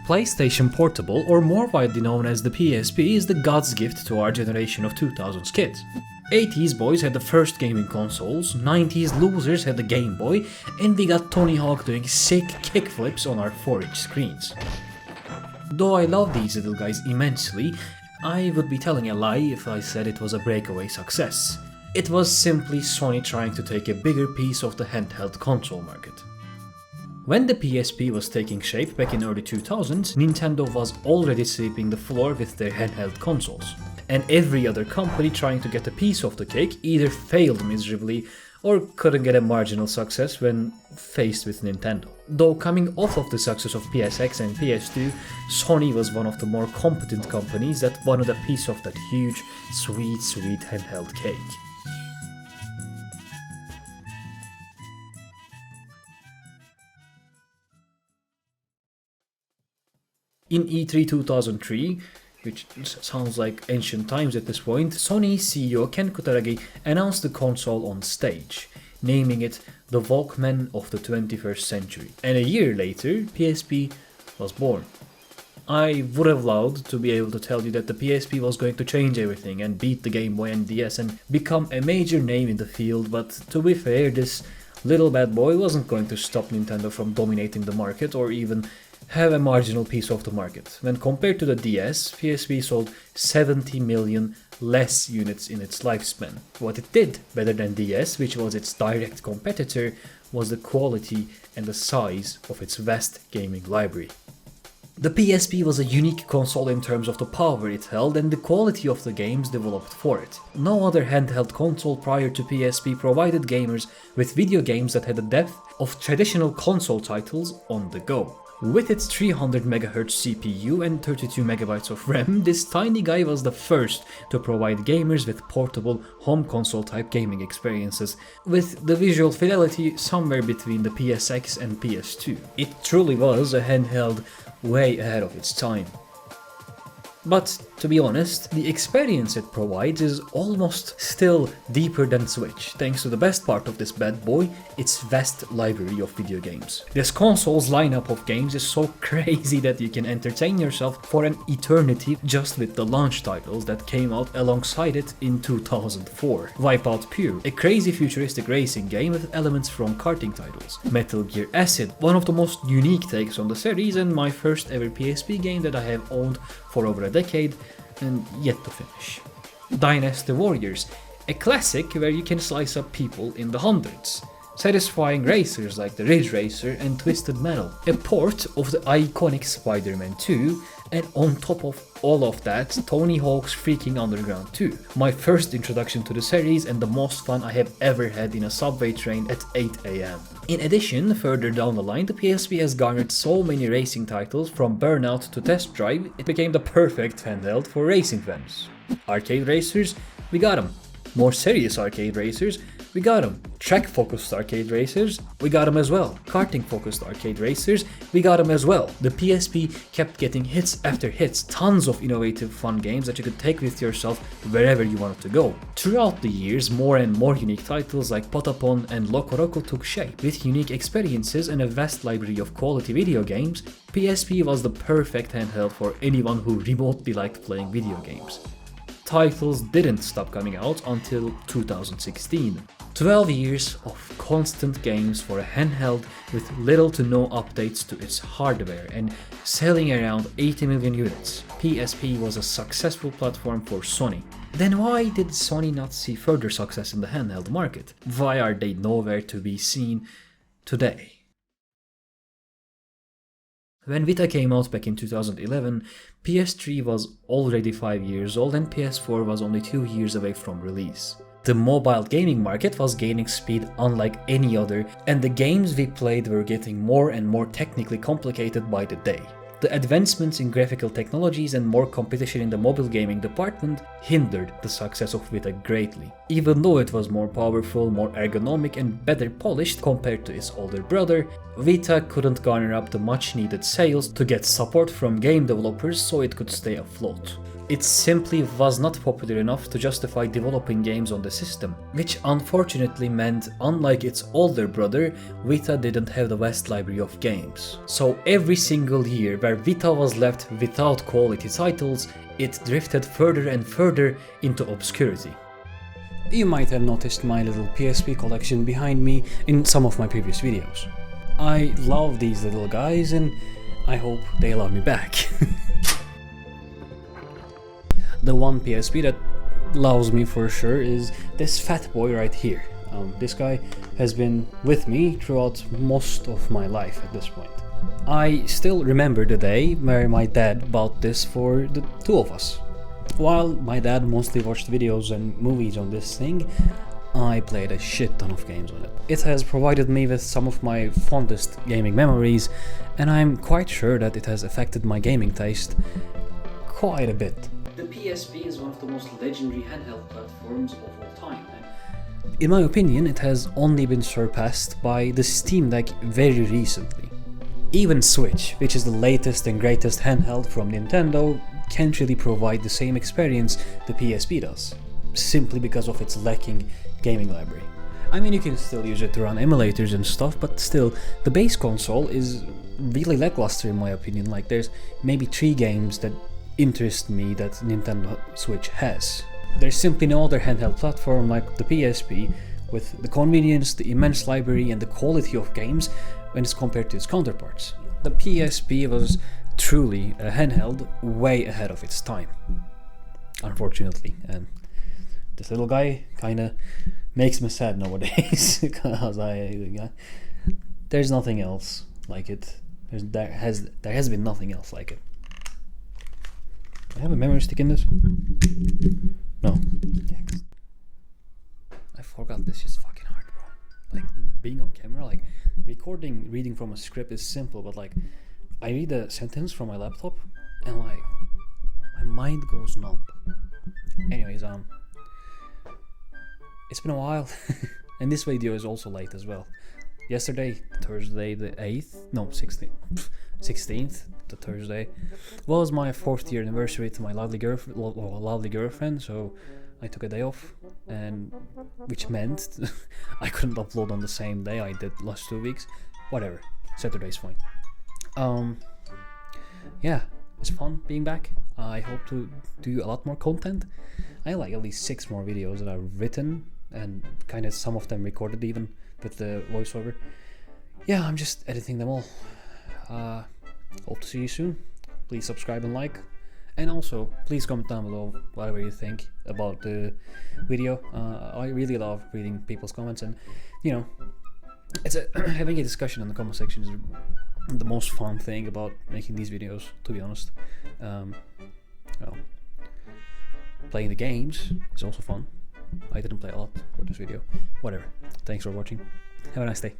PlayStation Portable, or more widely known as the PSP, is the god's gift to our generation of 2000s kids. 80s boys had the first gaming consoles, 90s losers had the Game Boy, and we got Tony Hawk doing sick kickflips on our 4-inch screens. Though I love these little guys immensely, I would be telling a lie if I said it was a breakaway success. It was simply Sony trying to take a bigger piece of the handheld console market. When the PSP was taking shape back in early 2000s, Nintendo was already sweeping the floor with their handheld consoles. And every other company trying to get a piece of the cake either failed miserably or couldn't get a marginal success when faced with Nintendo. Though coming off of the success of PSX and PS2, Sony was one of the more competent companies that wanted a piece of that huge, sweet handheld cake. In E3 2003, which sounds like ancient times at this point, Sony CEO Ken Kutaragi announced the console on stage, naming it the Walkman of the 21st century. And a year later, PSP was born. I would have loved to be able to tell you that the PSP was going to change everything and beat the Game Boy and DS and become a major name in the field, but to be fair, this little bad boy wasn't going to stop Nintendo from dominating the market or even have a marginal piece of the market. When compared to the DS, PSP sold 70 million less units in its lifespan. What it did better than DS, which was its direct competitor, was the quality and the size of its vast gaming library. The PSP was a unique console in terms of the power it held and the quality of the games developed for it. No other handheld console prior to PSP provided gamers with video games that had the depth of traditional console titles on the go. With its 300 MHz CPU and 32 MB of RAM, this tiny guy was the first to provide gamers with portable home console type gaming experiences, with the visual fidelity somewhere between the PSX and PS2. It truly was a handheld way ahead of its time. But to be honest, the experience it provides is almost still deeper than Switch, thanks to the best part of this bad boy, its vast library of video games. This console's lineup of games is so crazy that you can entertain yourself for an eternity just with the launch titles that came out alongside it in 2004. Wipeout Pure, a crazy futuristic racing game with elements from karting titles. Metal Gear Acid, one of the most unique takes on the series and my first ever PSP game that I have owned for over a decade and yet to finish. Dynasty Warriors, a classic where you can slice up people in the hundreds. Satisfying racers like the Ridge Racer and Twisted Metal, a port of the iconic Spider-Man 2, and on top of all of that, Tony Hawk's Freaking Underground 2, my first introduction to the series and the most fun I have ever had in a subway train at 8 AM. In addition, further down the line, the PSP has garnered so many racing titles, from Burnout to Test Drive, it became the perfect handheld for racing fans. Arcade racers, we got them. More serious arcade racers, we got them. Track-focused arcade racers, we got them as well. Karting-focused arcade racers, we got them as well. The PSP kept getting hits after hits, tons of innovative fun games that you could take with yourself wherever you wanted to go. Throughout the years, more and more unique titles like Patapon and Loco Roco took shape. With unique experiences and a vast library of quality video games, PSP was the perfect handheld for anyone who remotely liked playing video games. Titles didn't stop coming out until 2016. 12 years of constant games for a handheld with little to no updates to its hardware and selling around 80 million units. PSP was a successful platform for Sony. Then why did Sony not see further success in the handheld market? Why are they nowhere to be seen today? When Vita came out back in 2011, PS3 was already 5 years old and PS4 was only 2 years away from release. The mobile gaming market was gaining speed unlike any other, and the games we played were getting more and more technically complicated by the day. The advancements in graphical technologies and more competition in the mobile gaming department hindered the success of Vita greatly. Even though it was more powerful, more ergonomic and better polished compared to its older brother, Vita couldn't garner up the much needed sales to get support from game developers so it could stay afloat. It simply was not popular enough to justify developing games on the system, which unfortunately meant, unlike its older brother, Vita didn't have the vast library of games. So every single year where Vita was left without quality titles, it drifted further and further into obscurity. You might have noticed my little PSP collection behind me in some of my previous videos. I love these little guys and I hope they love me back. The one PSP that loves me for sure is this fat boy right here. This guy has been with me throughout most of my life at this point. I still remember the day where my dad bought this for the two of us. While my dad mostly watched videos and movies on this thing, I played a shit ton of games on it. It has provided me with some of my fondest gaming memories, and I'm quite sure that it has affected my gaming taste quite a bit. The PSP is one of the most legendary handheld platforms of all time. In my opinion, it has only been surpassed by the SteamDeck very recently. Even Switch, which is the latest and greatest handheld from Nintendo, can't really provide the same experience the PSP does, simply because of its lacking gaming library. I mean, you can still use it to run emulators and stuff, but still, the base console is really lackluster in my opinion. Like, there's maybe 3 games that interest me that Nintendo Switch has. There's simply no other handheld platform like the PSP with the convenience, the immense library and the quality of games when it's compared to its counterparts. The PSP was truly a handheld way ahead of its time, unfortunately, and this little guy kinda makes me sad nowadays because there's nothing else like it. There has been nothing else like it. Do I have a memory stick in this? No. I forgot this is fucking hard, bro. Like, being on camera, like, reading from a script is simple, but like, I read a sentence from my laptop and like, my mind goes numb. Anyways, it's been a while, and this video is also late as well. Yesterday, Thursday the 8th, no, 16th, the Thursday, was my 4th year anniversary to my lovely girlfriend, so I took a day off, and which meant I couldn't upload on the same day I did last 2 weeks. Whatever, Saturday's fine. Yeah, it's fun being back. I hope to do a lot more content. I have like at least 6 more videos that I've written, and kind of some of them recorded even with the voiceover. Yeah, I'm just editing them all. Hope to see you soon. Please subscribe and like, and also please comment down below whatever you think about the video. I really love reading people's comments, and you know, it's having a discussion in the comment section is the most fun thing about making these videos, to be honest. Well, playing the games is also fun. I didn't play a lot for this video. Whatever. Thanks for watching. Have a nice day.